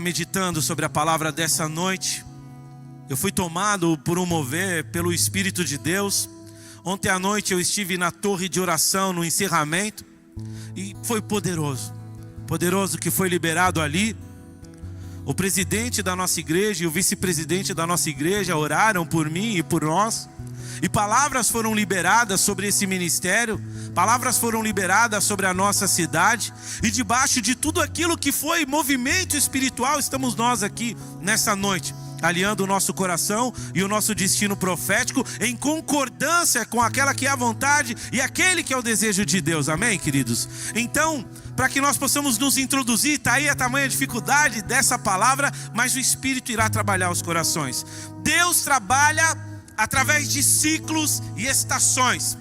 Meditando sobre a palavra dessa noite, eu fui tomado por um mover pelo Espírito de Deus. Ontem à noite eu estive na torre de oração no encerramento e foi poderoso que foi liberado ali. O presidente da nossa igreja e o vice-presidente da nossa igreja oraram por mim e por nós, e palavras foram liberadas sobre esse ministério, palavras foram liberadas sobre a nossa cidade, e debaixo de tudo aquilo que foi movimento espiritual, estamos nós aqui nessa noite, alinhando o nosso coração e o nosso destino profético em concordância com aquela que é a vontade e aquele que é o desejo de Deus, amém, queridos? Então, para que nós possamos nos introduzir, está aí a tamanha dificuldade dessa palavra, mas o Espírito irá trabalhar os corações. Deus trabalha através de ciclos e estações,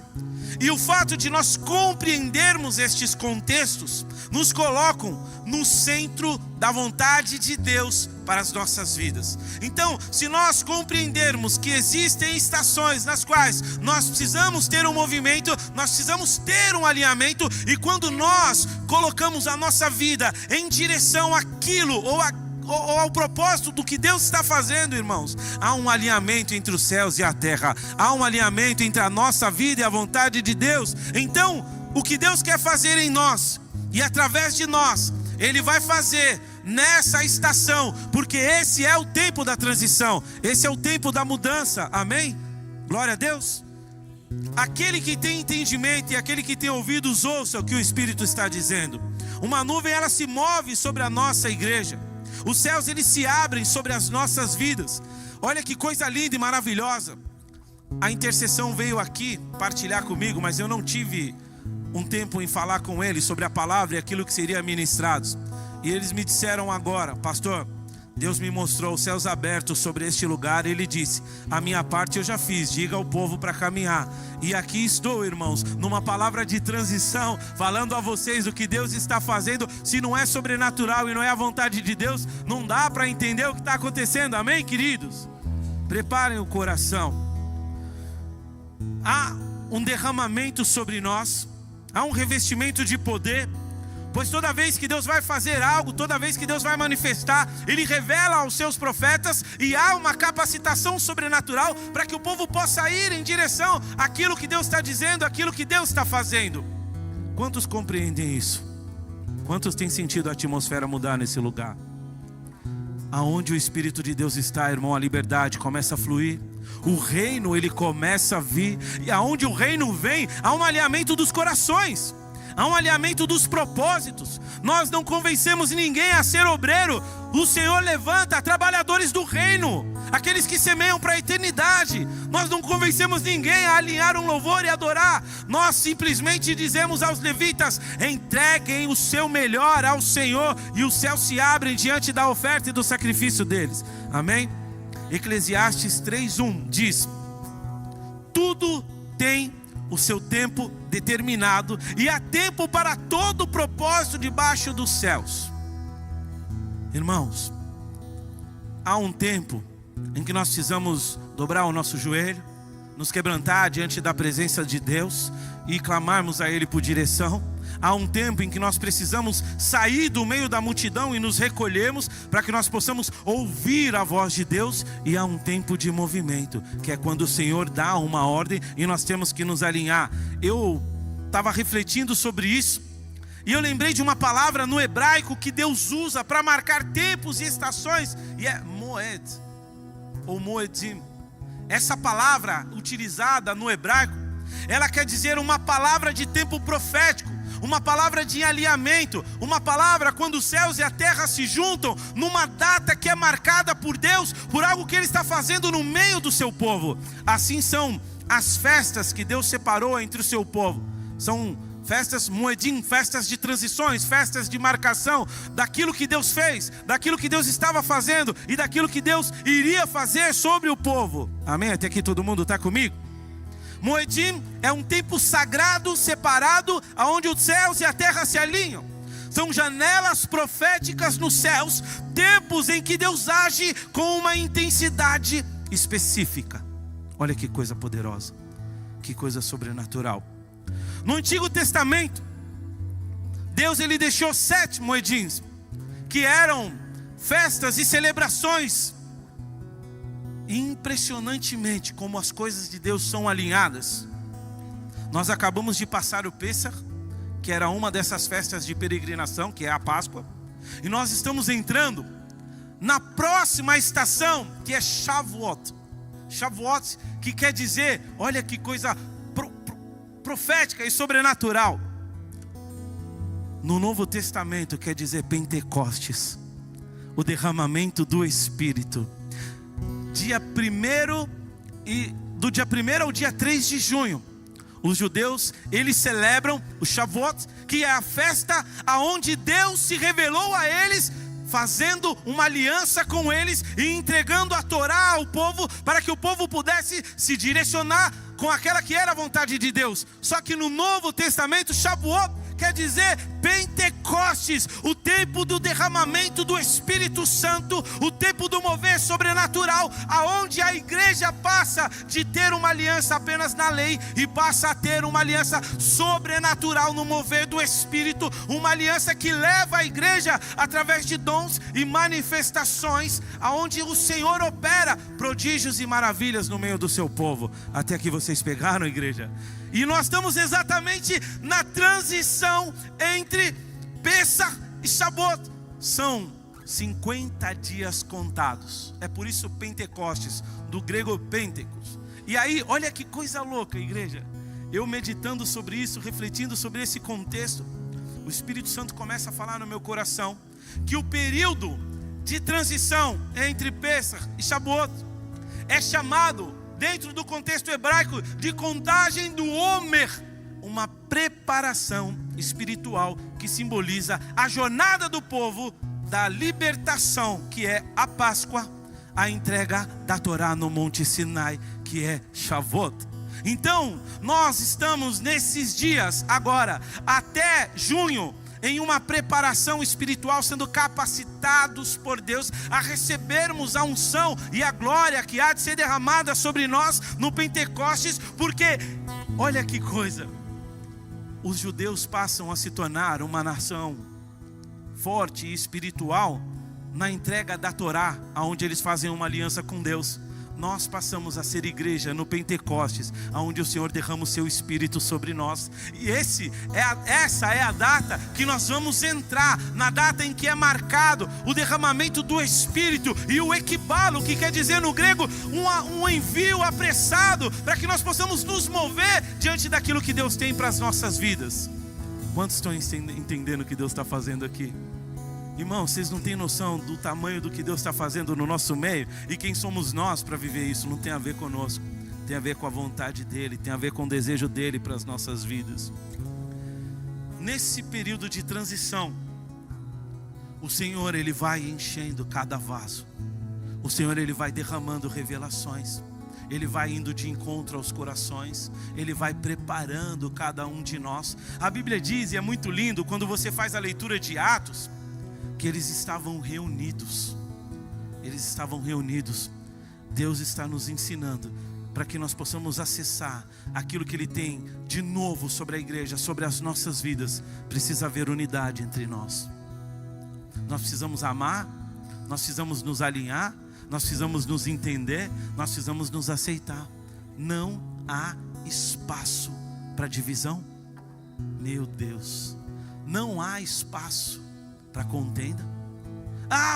e o fato de nós compreendermos estes contextos nos colocam no centro da vontade de Deus para as nossas vidas. Então, se nós compreendermos que existem estações nas quais nós precisamos ter um movimento, nós precisamos ter um alinhamento, e quando nós colocamos a nossa vida em direção àquilo ou ao propósito do que Deus está fazendo, irmãos, há um alinhamento entre os céus e a terra, há um alinhamento entre a nossa vida e a vontade de Deus. Então, o que Deus quer fazer em nós e através de nós, Ele vai fazer nessa estação, porque esse é o tempo da transição, esse é o tempo da mudança, amém? Glória a Deus. Aquele que tem entendimento e aquele que tem ouvidos, ouça o que o Espírito está dizendo. Uma nuvem, ela se move sobre a nossa igreja, os céus, eles se abrem sobre as nossas vidas. Olha que coisa linda e maravilhosa. A intercessão veio aqui partilhar comigo, mas eu não tive um tempo em falar com eles sobre a palavra e aquilo que seria ministrado. E eles me disseram agora: pastor, Deus me mostrou os céus abertos sobre este lugar. Ele disse: a minha parte eu já fiz, diga ao povo para caminhar. E aqui estou, irmãos, numa palavra de transição, falando a vocês o que Deus está fazendo. Se não é sobrenatural e não é a vontade de Deus, não dá para entender o que está acontecendo, amém, queridos? Preparem o coração. Há um derramamento sobre nós, há um revestimento de poder, pois toda vez que Deus vai fazer algo, toda vez que Deus vai manifestar, Ele revela aos seus profetas, e há uma capacitação sobrenatural para que o povo possa ir em direção àquilo que Deus está dizendo, àquilo que Deus está fazendo. Quantos compreendem isso? Quantos têm sentido a atmosfera mudar nesse lugar? Aonde o Espírito de Deus está, irmão, a liberdade começa a fluir, o reino, ele começa a vir, e aonde o reino vem, há um alinhamento dos corações, há um alinhamento dos propósitos. Nós não convencemos ninguém a ser obreiro. O Senhor levanta trabalhadores do reino, aqueles que semeiam para a eternidade. Nós não convencemos ninguém a alinhar um louvor e adorar. Nós simplesmente dizemos aos levitas: entreguem o seu melhor ao Senhor, e os céus se abrem diante da oferta e do sacrifício deles, amém? Eclesiastes 3:1 diz: tudo tem o seu tempo determinado, e há tempo para todo o propósito debaixo dos céus. Irmãos, há um tempo em que nós precisamos dobrar o nosso joelho, nos quebrantar diante da presença de Deus e clamarmos a Ele por direção. Há um tempo em que nós precisamos sair do meio da multidão e nos recolhermos para que nós possamos ouvir a voz de Deus. E há um tempo de movimento, que é quando o Senhor dá uma ordem e nós temos que nos alinhar. Eu estava refletindo sobre isso, e eu lembrei de uma palavra no hebraico que Deus usa para marcar tempos e estações, e é moed, ou moedim. Essa palavra utilizada no hebraico, ela quer dizer uma palavra de tempo profético, uma palavra de alinhamento, uma palavra quando os céus e a terra se juntam numa data que é marcada por Deus, por algo que Ele está fazendo no meio do seu povo. Assim são as festas que Deus separou entre o seu povo. São festas moedim, festas de transições, festas de marcação daquilo que Deus fez, daquilo que Deus estava fazendo e daquilo que Deus iria fazer sobre o povo. Amém? Até aqui todo mundo está comigo? Moedim é um tempo sagrado, separado, onde os céus e a terra se alinham. São janelas proféticas nos céus, tempos em que Deus age com uma intensidade específica. Olha que coisa poderosa, que coisa sobrenatural. No Antigo Testamento, Deus ele deixou 7 moedins, que eram festas e celebrações. Impressionantemente como as coisas de Deus são alinhadas. Nós acabamos de passar o Pêssar, que era uma dessas festas de peregrinação, que é a Páscoa. E nós estamos entrando na próxima estação, que é Shavuot. Shavuot, que quer dizer, olha que coisa profética e sobrenatural. No Novo Testamento quer dizer Pentecostes, o derramamento do Espírito. Do dia 1º ao dia 3 de junho, os judeus, eles celebram o Shavuot, que é a festa aonde Deus se revelou a eles, fazendo uma aliança com eles e entregando a Torá ao povo, para que o povo pudesse se direcionar com aquela que era a vontade de Deus. Só que no Novo Testamento, Shavuot quer dizer Pentecostes, o tempo do derramamento do Espírito Santo, o tempo do mover sobrenatural, aonde a igreja passa de ter uma aliança apenas na lei e passa a ter uma aliança sobrenatural no mover do Espírito, uma aliança que leva a igreja através de dons e manifestações, aonde o Senhor opera prodígios e maravilhas no meio do seu povo. Até que vocês pegaram, igreja? E nós estamos exatamente na transição entre Pêssar e Shavuot. São 50 dias contados. É por isso Pentecostes, do grego Pentecos. E aí, olha que coisa louca, igreja. Eu meditando sobre isso, refletindo sobre esse contexto, o Espírito Santo começa a falar no meu coração que o período de transição entre Pêssar e Shavuot é chamado, dentro do contexto hebraico, de contagem do Homer, uma preparação espiritual que simboliza a jornada do povo da libertação, que é a Páscoa, a entrega da Torá no Monte Sinai, que é Shavuot. Então, nós estamos nesses dias agora, até junho, em uma preparação espiritual, sendo capacitados por Deus a recebermos a unção e a glória que há de ser derramada sobre nós no Pentecostes, porque, olha que coisa, os judeus passam a se tornar uma nação forte e espiritual na entrega da Torá, onde eles fazem uma aliança com Deus. Nós passamos a ser igreja no Pentecostes, onde o Senhor derrama o seu Espírito sobre nós. E essa é a data que nós vamos entrar, na data em que é marcado o derramamento do Espírito e o equibalo, que quer dizer no grego um envio apressado, para que nós possamos nos mover diante daquilo que Deus tem para as nossas vidas. Quantos estão entendendo o que Deus está fazendo aqui? Irmão, vocês não têm noção do tamanho do que Deus está fazendo no nosso meio e quem somos nós para viver isso. Não tem a ver conosco, tem a ver com a vontade dEle, tem a ver com o desejo dEle para as nossas vidas. Nesse período de transição, o Senhor, Ele vai enchendo cada vaso. O Senhor, Ele vai derramando revelações. Ele vai indo de encontro aos corações. Ele vai preparando cada um de nós. A Bíblia diz, e é muito lindo, quando você faz a leitura de Atos, que eles estavam reunidos. Eles estavam reunidos. Deus está nos ensinando para que nós possamos acessar aquilo que Ele tem de novo sobre a igreja, sobre as nossas vidas. Precisa haver unidade entre nós. Nós precisamos amar, nós precisamos nos alinhar, nós precisamos nos entender, nós precisamos nos aceitar. Não há espaço para divisão. Meu Deus, não há espaço para contenda.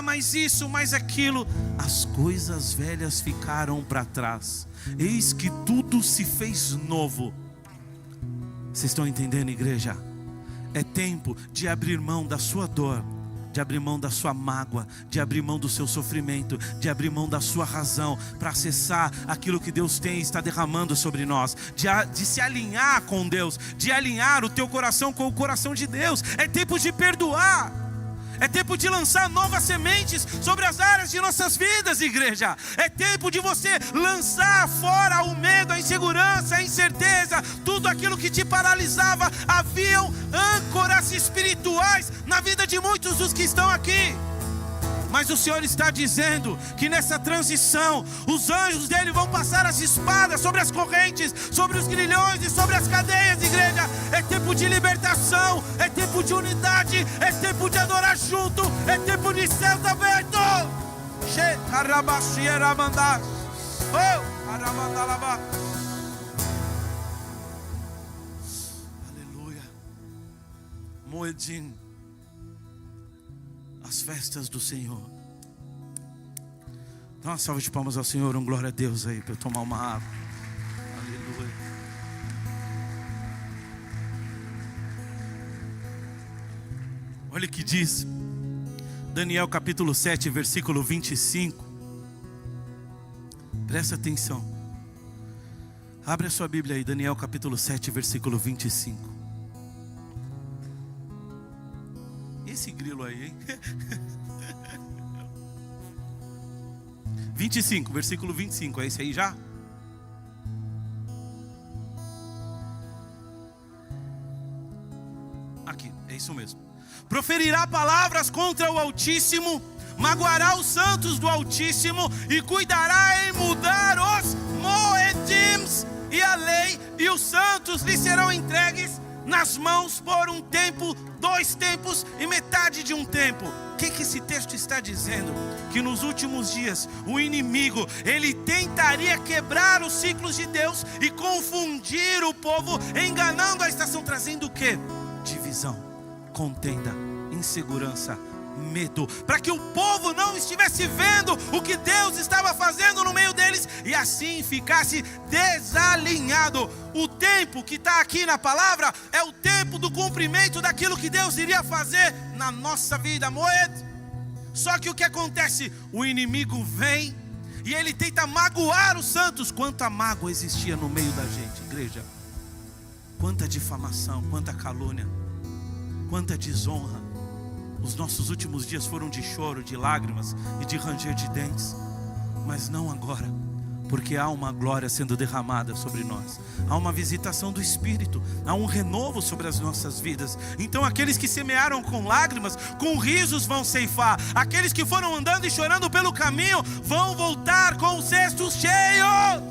Mas isso, mas aquilo. As coisas velhas ficaram para trás, eis que tudo se fez novo. Vocês estão entendendo, igreja? É tempo de abrir mão da sua dor, de abrir mão da sua mágoa, de abrir mão do seu sofrimento, de abrir mão da sua razão, para acessar aquilo que Deus tem e está derramando sobre nós, de se alinhar com Deus, de alinhar o teu coração com o coração de Deus. É tempo de perdoar. É tempo de lançar novas sementes sobre as áreas de nossas vidas, igreja. É tempo de você lançar fora o medo, a insegurança, a incerteza, tudo aquilo que te paralisava. Haviam âncoras espirituais na vida de muitos dos que estão aqui. Mas o Senhor está dizendo que nessa transição, os anjos dele vão passar as espadas sobre as correntes, sobre os grilhões e sobre as cadeias, igreja. É tempo de libertação, é tempo de unidade, é tempo de adorar junto, é tempo de céus abertos. Aleluia. Moedim, as festas do Senhor. Dá uma salva de palmas ao Senhor, glória a Deus aí, para eu tomar uma água. Aleluia. Olha o que diz Daniel capítulo 7, versículo 25. Presta atenção. Abre a sua Bíblia aí, Daniel capítulo 7, versículo 25. Esse grilo aí, hein? 25, versículo 25, é esse aí já? Aqui, é isso mesmo. Proferirá palavras contra o Altíssimo, magoará os santos do Altíssimo e cuidará em mudar os moedims e a lei, e os santos lhe serão entregues nas mãos por um tempo, 2 tempos e metade de um tempo. O que esse texto está dizendo? Que nos últimos dias o inimigo, ele tentaria quebrar os ciclos de Deus e confundir o povo, enganando a estação, trazendo o que? Divisão, contenda, insegurança, medo, para que o povo não estivesse vendo o que Deus estava fazendo no meio deles e assim ficasse desalinhado. O tempo que está aqui na palavra é o tempo do cumprimento daquilo que Deus iria fazer na nossa vida, Moed. Só que o que acontece? O inimigo vem e ele tenta magoar os santos. Quanta mágoa existia no meio da gente, igreja. Quanta difamação, quanta calúnia, quanta desonra. Os nossos últimos dias foram de choro, de lágrimas e de ranger de dentes. Mas não agora, porque há uma glória sendo derramada sobre nós. Há uma visitação do Espírito, há um renovo sobre as nossas vidas. Então aqueles que semearam com lágrimas, com risos vão ceifar. Aqueles que foram andando e chorando pelo caminho, vão voltar com os cestos cheios.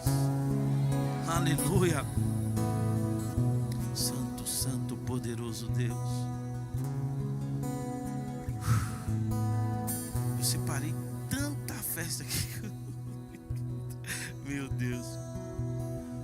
Aleluia. Santo, santo, poderoso Deus. Eu separei tanta festa aqui. Meu Deus.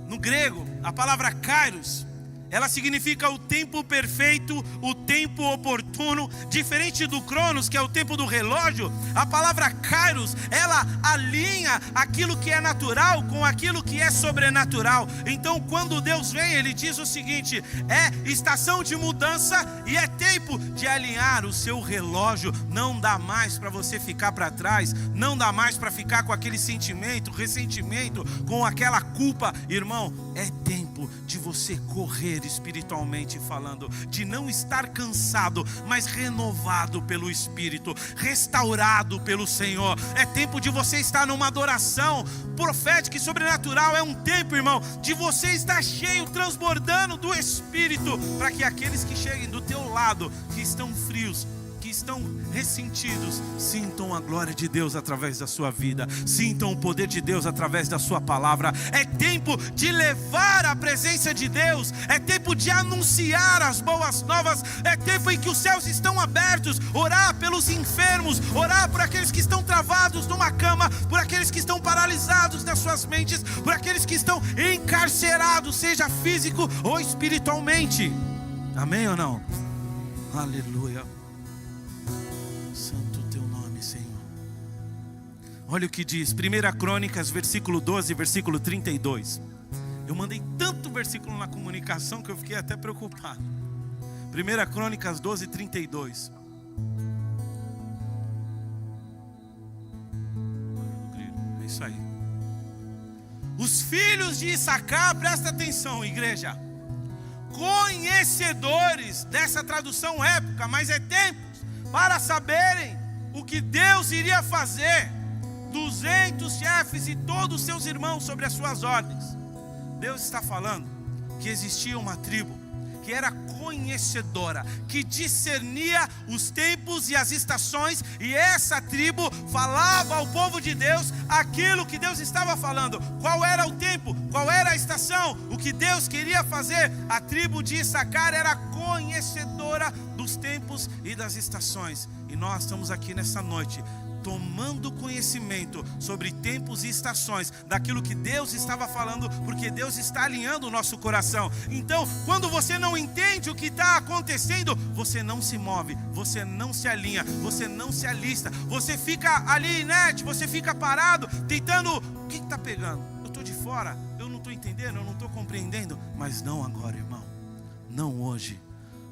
No grego, a palavra kairos, ela significa o tempo perfeito, o tempo oportuno. Diferente do cronos, que é o tempo do relógio, a palavra kairos, ela alinha aquilo que é natural com aquilo que é sobrenatural. Então quando Deus vem, Ele diz o seguinte: é estação de mudança e é tempo de alinhar o seu relógio. Não dá mais para você ficar para trás, não dá mais para ficar com aquele sentimento, ressentimento, com aquela culpa. Irmão, é tempo de você correr espiritualmente falando, de não estar cansado, mas renovado pelo Espírito, restaurado pelo Senhor. É tempo de você estar numa adoração profética e sobrenatural. É um tempo, irmão, de você estar cheio, transbordando do Espírito, para que aqueles que cheguem do teu lado, que estão frios, que estão ressentidos, sintam a glória de Deus através da sua vida, sintam o poder de Deus através da sua palavra. É tempo de levar a presença de Deus, é tempo de anunciar as boas novas, é tempo em que os céus estão abertos. Orar pelos enfermos, orar por aqueles que estão travados numa cama, por aqueles que estão paralisados nas suas mentes, por aqueles que estão encarcerados, seja físico ou espiritualmente. Amém ou não? Aleluia. Santo teu nome, Senhor. Olha o que diz 1 Crônicas, versículo 12, versículo 32. Eu mandei tanto versículo na comunicação que eu fiquei até preocupado. 1 Crônicas 12, 32. É isso aí. Os filhos de Issacar, presta atenção, igreja, conhecedores dessa tradução época, mas é tempos para saberem o que Deus iria fazer, 200 chefes e todos os seus irmãos sobre as suas ordens. Deus está falando que existia uma tribo que era conhecedora, que discernia os tempos e as estações, e essa tribo falava ao povo de Deus aquilo que Deus estava falando. Qual era o tempo? Qual era a estação? O que Deus queria fazer? A tribo de Issacar era conhecedora dos tempos e das estações. E nós estamos aqui nessa noite tomando conhecimento sobre tempos e estações daquilo que Deus estava falando, porque Deus está alinhando o nosso coração. Então, quando você não entende o que está acontecendo, você não se move, você não se alinha, você não se alista, você fica ali inerte, você fica parado, tentando, o que está pegando? Eu estou de fora, eu não estou entendendo, eu não estou compreendendo. Mas não agora, irmão, não hoje,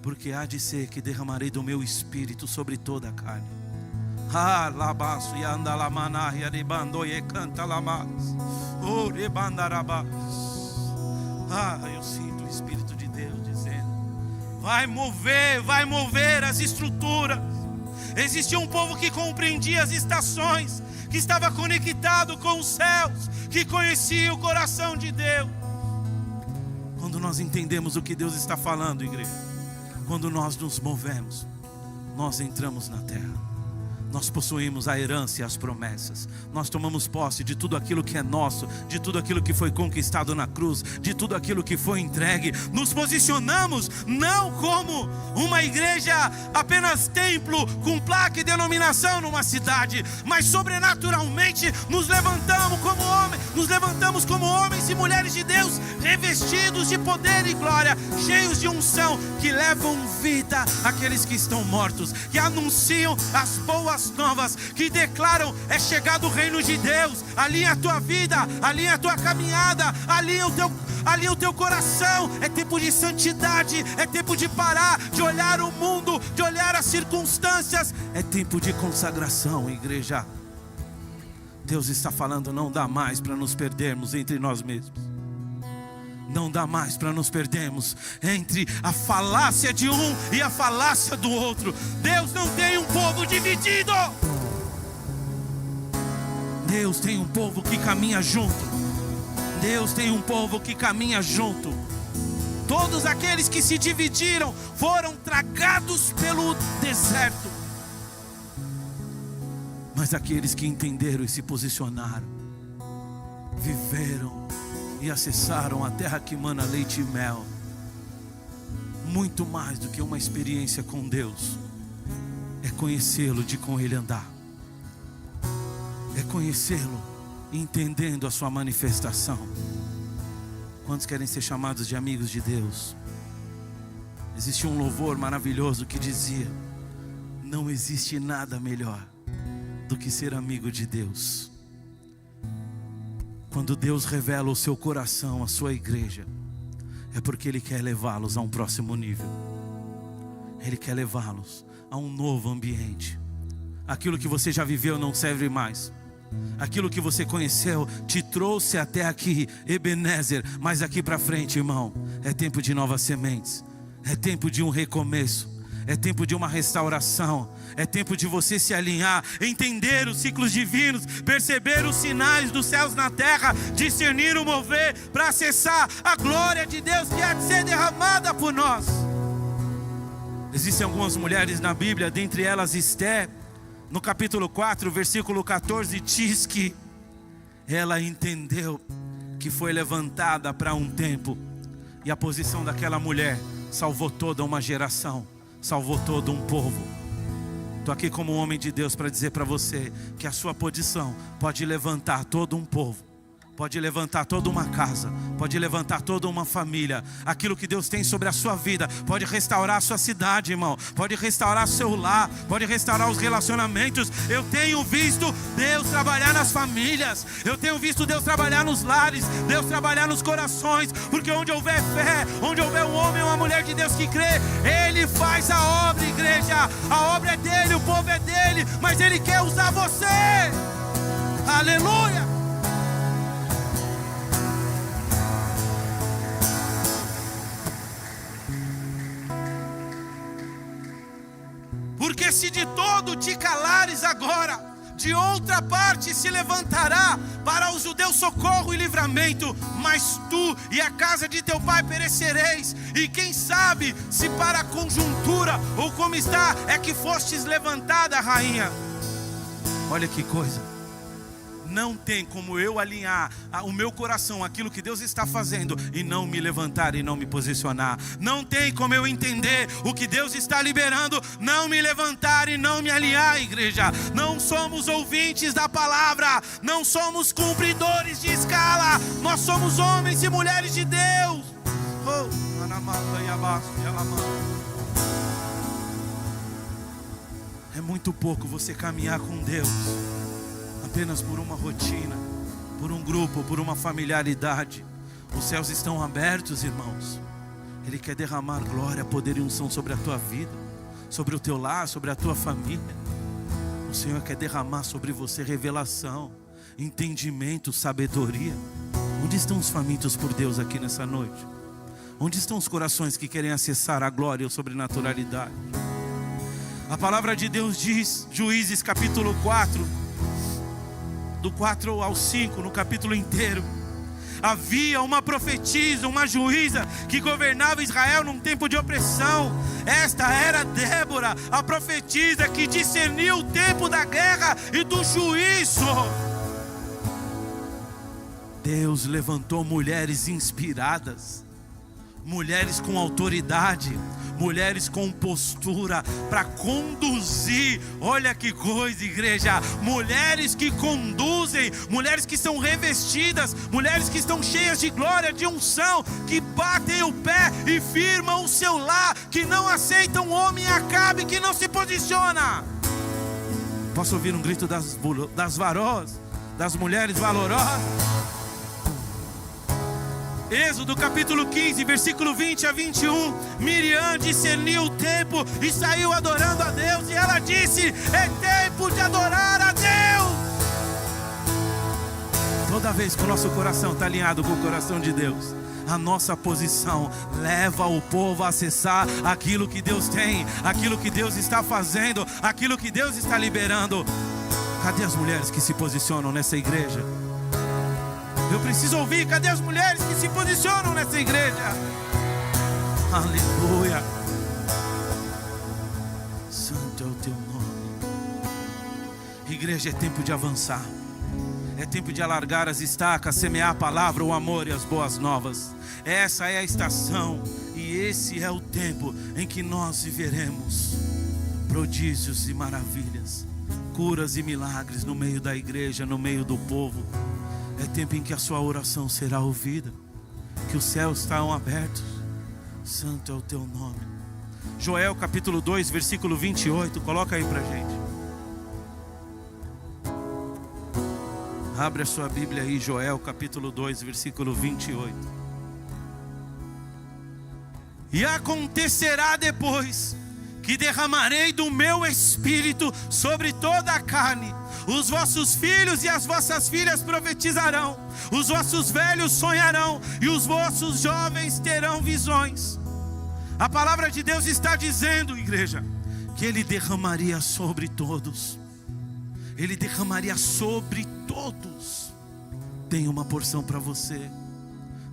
porque há de ser que derramarei do meu espírito sobre toda a carne. Ah, labaço e anda lamana e aribando e canta lamas. Oh, rebandarabas. Ah, eu sinto o Espírito de Deus dizendo: vai mover as estruturas. Existia um povo que compreendia as estações, que estava conectado com os céus, que conhecia o coração de Deus. Quando nós entendemos o que Deus está falando, igreja, quando nós nos movemos, nós entramos na terra. Nós possuímos a herança e as promessas. Nós tomamos posse de tudo aquilo que é nosso, de tudo aquilo que foi conquistado na cruz, de tudo aquilo que foi entregue. Nos posicionamos não como uma igreja apenas templo com placa e denominação numa cidade, mas sobrenaturalmente nos levantamos como homens e mulheres de Deus, revestidos de poder e glória, cheios de unção, que levam vida àqueles que estão mortos, que anunciam as boas novas, que declaram: é chegado o reino de Deus. Alinha a tua vida, alinha a tua caminhada, alinha o teu coração. É tempo de santidade, é tempo de parar de olhar o mundo, de olhar as circunstâncias. É tempo de consagração, igreja. Deus está falando: não dá mais para nos perdermos entre nós mesmos. Não dá mais para nos perdermos entre a falácia de um e a falácia do outro. Deus não tem um povo dividido. Deus tem um povo que caminha junto. Deus tem um povo que caminha junto. Todos aqueles que se dividiram foram tragados pelo deserto. Mas aqueles que entenderam e se posicionaram, viveram e acessaram a terra que mana leite e mel. Muito mais do que uma experiência com Deus, é conhecê-lo, de com Ele andar. É conhecê-lo, entendendo a sua manifestação. Quantos querem ser chamados de amigos de Deus? Existia um louvor maravilhoso que dizia: não existe nada melhor do que ser amigo de Deus. Quando Deus revela o seu coração à sua igreja, é porque Ele quer levá-los a um próximo nível. Ele quer levá-los a um novo ambiente. Aquilo que você já viveu não serve mais. Aquilo que você conheceu te trouxe até aqui, Ebenezer. Mas aqui para frente, irmão, é tempo de novas sementes. É tempo de um recomeço. É tempo de uma restauração. É tempo de você se alinhar, entender os ciclos divinos, perceber os sinais dos céus na terra, discernir o mover para acessar a glória de Deus que há de ser derramada por nós. Existem algumas mulheres na Bíblia, dentre elas Esté, no capítulo 4, versículo 14, diz que ela entendeu que foi levantada para um tempo, e a posição daquela mulher salvou toda uma geração, salvou todo um povo. Estou aqui como homem de Deus para dizer para você que a sua posição pode levantar todo um povo, pode levantar toda uma casa, pode levantar toda uma família. Aquilo que Deus tem sobre a sua vida pode restaurar a sua cidade, irmão. Pode restaurar o seu lar, pode restaurar os relacionamentos. Eu tenho visto Deus trabalhar nas famílias. Eu tenho visto Deus trabalhar nos lares, Deus trabalhar nos corações. Porque onde houver fé, onde houver um homem ou uma mulher de Deus que crê, Ele faz a obra, igreja. A obra é dele, o povo é dele, mas Ele quer usar você. Aleluia. Porque se de todo te calares agora, de outra parte se levantará para os judeus socorro e livramento, mas tu e a casa de teu pai perecereis. E quem sabe se para a conjuntura ou como está é que fostes levantada, rainha. Olha que coisa. Não tem como eu alinhar o meu coração àquilo que Deus está fazendo e não me levantar e não me posicionar. Não tem como eu entender o que Deus está liberando, não me levantar e não me alinhar, igreja. Não somos ouvintes da palavra, não somos cumpridores de escala, nós somos homens e mulheres de Deus. É muito pouco você caminhar com Deus apenas por uma rotina, por um grupo, por uma familiaridade. Os céus estão abertos, irmãos. Ele quer derramar glória, poder e unção sobre a tua vida, sobre o teu lar, sobre a tua família. O Senhor quer derramar sobre você revelação, entendimento, sabedoria. Onde estão os famintos por Deus aqui nessa noite? Onde estão os corações que querem acessar a glória e a sobrenaturalidade? A palavra de Deus diz, Juízes capítulo 4, do 4 ao 5, no capítulo inteiro. Havia uma profetisa, uma juíza que governava Israel num tempo de opressão. Esta era Débora, a profetisa que discernia o tempo da guerra e do juízo. Deus levantou mulheres inspiradas, mulheres com autoridade, mulheres com postura para conduzir. Olha que coisa, igreja. Mulheres que conduzem, mulheres que são revestidas, mulheres que estão cheias de glória, de unção, que batem o pé e firmam o seu lar, que não aceitam homem acabe, que não se posiciona. Posso ouvir um grito das varós, das mulheres valorosas? Êxodo capítulo 15, versículo 20 a 21. Miriam discerniu o tempo e saiu adorando a Deus. E ela disse: é tempo de adorar a Deus. Toda vez que o nosso coração está alinhado com o coração de Deus, a nossa posição leva o povo a acessar aquilo que Deus tem, aquilo que Deus está fazendo, aquilo que Deus está liberando. Cadê as mulheres que se posicionam nessa igreja? Eu preciso ouvir, cadê as mulheres que se posicionam nessa igreja? Aleluia. Santo é o teu nome. Igreja, é tempo de avançar. É tempo de alargar as estacas, semear a palavra, o amor e as boas novas. Essa é a estação e esse é o tempo em que nós viveremos prodígios e maravilhas, curas e milagres no meio da igreja, no meio do povo. É tempo em que a sua oração será ouvida, que os céus estão abertos. Santo é o teu nome. Joel capítulo 2, versículo 28. Coloca aí pra gente. Abre a sua Bíblia aí, Joel capítulo 2, versículo 28. E acontecerá depois que derramarei do meu espírito sobre toda a carne. Os vossos filhos e as vossas filhas profetizarão, os vossos velhos sonharão e os vossos jovens terão visões. A palavra de Deus está dizendo, igreja, que Ele derramaria sobre todos. Ele derramaria sobre todos. Tem uma porção para você,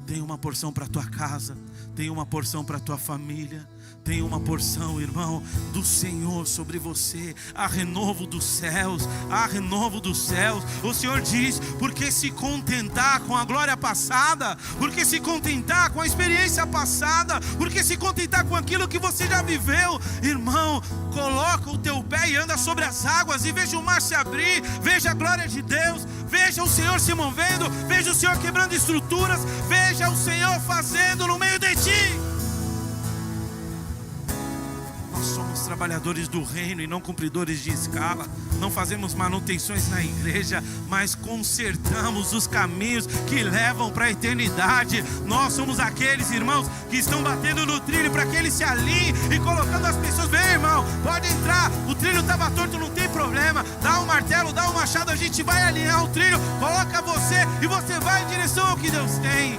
tem uma porção para a tua casa, tem uma porção para a tua família. Tem uma porção, irmão, do Senhor sobre você. Há renovo dos céus, há renovo dos céus. O Senhor diz: porque se contentar com a glória passada, porque se contentar com a experiência passada, porque se contentar com aquilo que você já viveu, irmão, coloca o teu pé e anda sobre as águas e veja o mar se abrir, veja a glória de Deus, veja o Senhor se movendo, veja o Senhor quebrando estruturas, veja o Senhor fazendo no meio de ti. Somos trabalhadores do reino e não cumpridores de escala. Não fazemos manutenções na igreja, mas consertamos os caminhos que levam para a eternidade. Nós somos aqueles, irmãos, que estão batendo no trilho para que ele se alinhe e colocando as pessoas. Vem, irmão, pode entrar, o trilho estava torto, não tem problema. Dá um martelo, dá um machado, a gente vai alinhar o trilho. Coloca você e você vai em direção ao que Deus tem.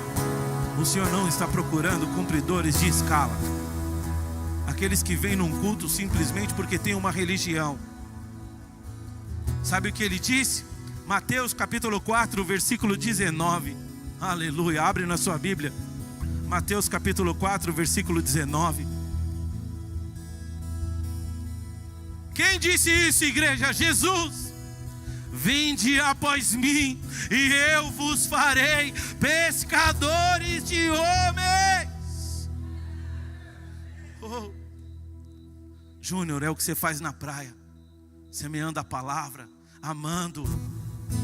O Senhor não está procurando cumpridores de escala, aqueles que vêm num culto simplesmente porque tem uma religião. Sabe o que ele disse? Mateus capítulo 4, versículo 19. Aleluia, abre na sua Bíblia. Mateus capítulo 4, versículo 19. Quem disse isso, igreja? Jesus. Vinde após mim, e eu vos farei pescadores de homens. Oh. Júnior, é o que você faz na praia, semeando a palavra, amando,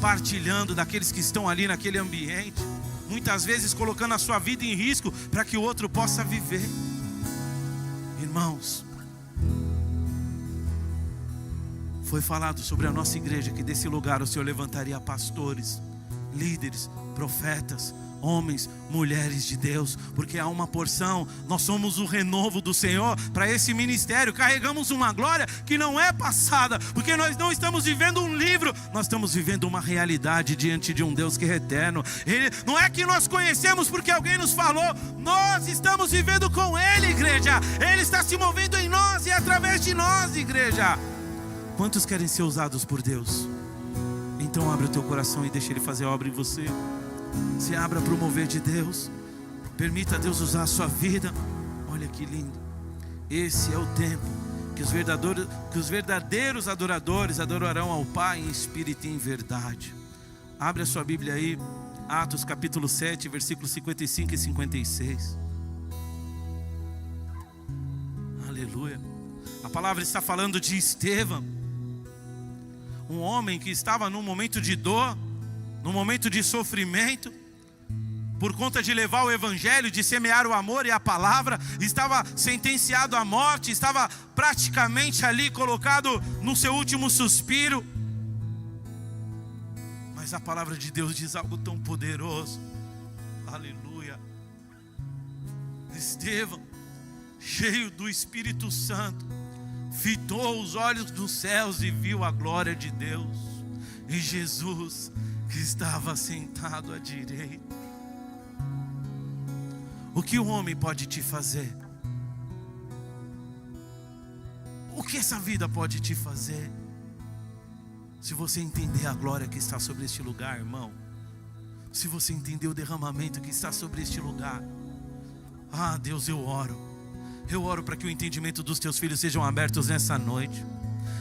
partilhando daqueles que estão ali naquele ambiente, muitas vezes colocando a sua vida em risco para que o outro possa viver. Irmãos, foi falado sobre a nossa igreja que desse lugar o Senhor levantaria pastores, líderes, profetas, homens, mulheres de Deus, porque há uma porção, nós somos o renovo do Senhor para esse ministério, carregamos uma glória que não é passada, porque nós não estamos vivendo um livro, nós estamos vivendo uma realidade diante de um Deus que é eterno. Ele, não é que nós conhecemos porque alguém nos falou, nós estamos vivendo com Ele, igreja, Ele está se movendo em nós e através de nós, igreja. Quantos querem ser usados por Deus? Então abre o teu coração e deixa Ele fazer a obra em você. Se abra para o mover de Deus. Permita Deus usar a sua vida. Olha que lindo. Esse é o tempo que os verdadeiros adoradores adorarão ao Pai em espírito e em verdade. Abre a sua Bíblia aí, Atos capítulo 7, versículos 55 e 56. Aleluia. A palavra está falando de Estevão, um homem que estava num momento de dor, num momento de sofrimento, por conta de levar o evangelho, de semear o amor e a palavra, estava sentenciado à morte, estava praticamente ali colocado no seu último suspiro. Mas a palavra de Deus diz algo tão poderoso. Aleluia. Estevão, cheio do Espírito Santo, fitou os olhos dos céus e viu a glória de Deus e Jesus que estava sentado à direita. O que o homem pode te fazer? O que essa vida pode te fazer? Se você entender a glória que está sobre este lugar, irmão, se você entender o derramamento que está sobre este lugar, ah, Deus, eu oro para que o entendimento dos teus filhos sejam abertos nessa noite.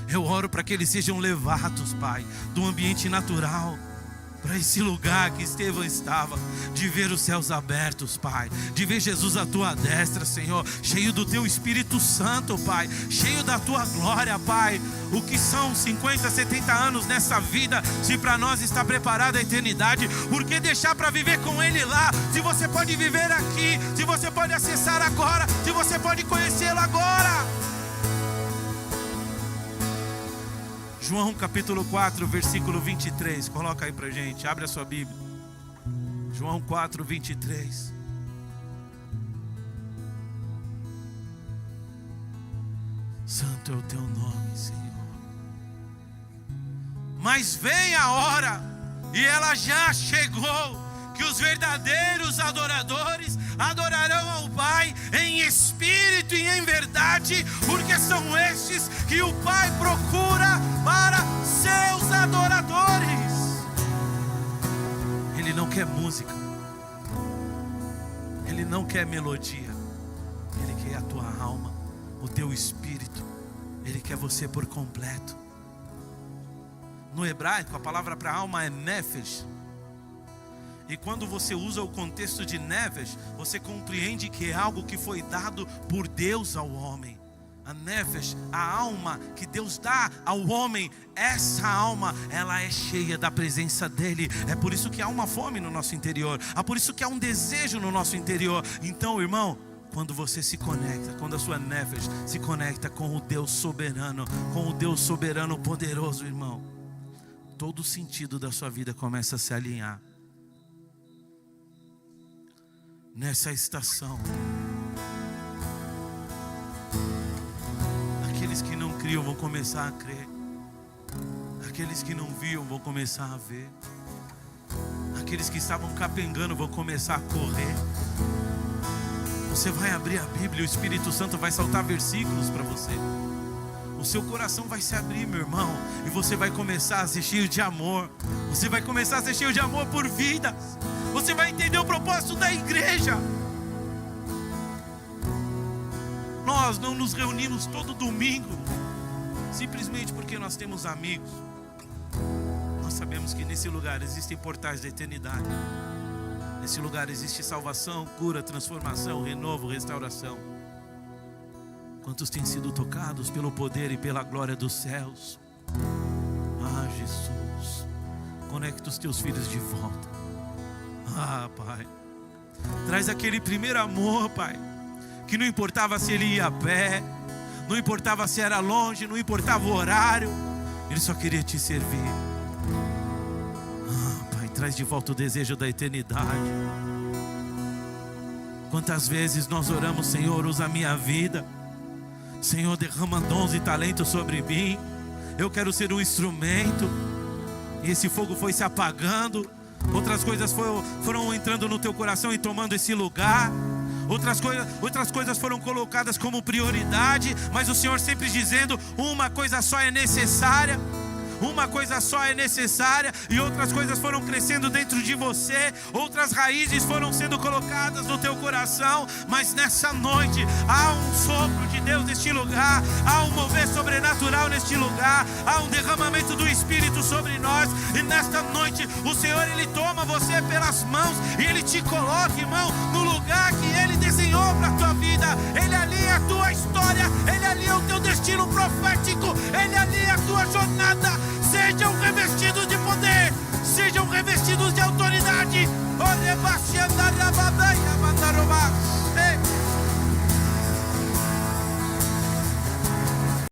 Eu oro para que eles sejam levados, Pai, do ambiente natural para esse lugar que Estevão estava, de ver os céus abertos, Pai, de ver Jesus à tua destra, Senhor, cheio do teu Espírito Santo, Pai, cheio da tua glória, Pai. O que são 50, 70 anos nessa vida, se para nós está preparada a eternidade, por que deixar para viver com Ele lá, se você pode viver aqui, se você pode acessar agora, se você pode conhecê-lo agora? João capítulo 4, versículo 23. Coloca aí pra gente, abre a sua Bíblia. João 4, 23. Santo é o teu nome, Senhor. Mas vem a hora, e ela já chegou, que os verdadeiros adoradores adorarão ao Pai em espírito e em verdade, porque são estes que o Pai procura para seus adoradores. Ele não quer música, Ele não quer melodia, Ele quer a tua alma, o teu espírito, Ele quer você por completo. No hebraico a palavra para alma é nefesh. E quando você usa o contexto de nefesh, você compreende que é algo que foi dado por Deus ao homem. A nefesh, a alma que Deus dá ao homem, essa alma, ela é cheia da presença dEle. É por isso que há uma fome no nosso interior, é por isso que há um desejo no nosso interior. Então, irmão, quando você se conecta, quando a sua nefesh se conecta com o Deus soberano, com o Deus soberano poderoso, irmão, todo o sentido da sua vida começa a se alinhar. Nessa estação, aqueles que não criam vão começar a crer, aqueles que não viam vão começar a ver, aqueles que estavam capengando vão começar a correr. Você vai abrir a Bíblia e o Espírito Santo vai saltar versículos para você. o seu coração vai se abrir, meu irmão, e você vai começar a ser cheio de amor. Você vai começar a ser cheio de amor por vida. Você vai entender o propósito da igreja. Nós não nos reunimos todo domingo simplesmente porque nós temos amigos. Nós sabemos que nesse lugar existem portais da eternidade. Nesse lugar existe salvação, cura, transformação, renovo, restauração. Quantos têm sido tocados pelo poder e pela glória dos céus? Ah, Jesus, conecta os teus filhos de volta. Ah, Pai, traz aquele primeiro amor, Pai, que não importava se ele ia a pé, não importava se era longe, não importava o horário, ele só queria te servir. Ah, Pai, traz de volta o desejo da eternidade. Quantas vezes nós oramos: Senhor, usa a minha vida, Senhor, derrama dons e talentos sobre mim, eu quero ser um instrumento. E esse fogo foi se apagando, outras coisas foram entrando no teu coração e tomando esse lugar. Outras coisas foram colocadas como prioridade, mas o Senhor sempre dizendo: uma coisa só é necessária. Uma coisa só é necessária. E outras coisas foram crescendo dentro de você, outras raízes foram sendo colocadas no teu coração. Mas nessa noite há um sopro de Deus neste lugar, há um mover sobrenatural neste lugar, há um derramamento do Espírito sobre nós. E nesta noite o Senhor, Ele toma você pelas mãos e Ele te coloca, irmão, no lugar que Ele desenhou para a tua vida. Ele alinha a tua história, Ele alinha o teu destino profético, Ele alinha a tua jornada. Sejam revestidos de poder, sejam revestidos de autoridade. Olha,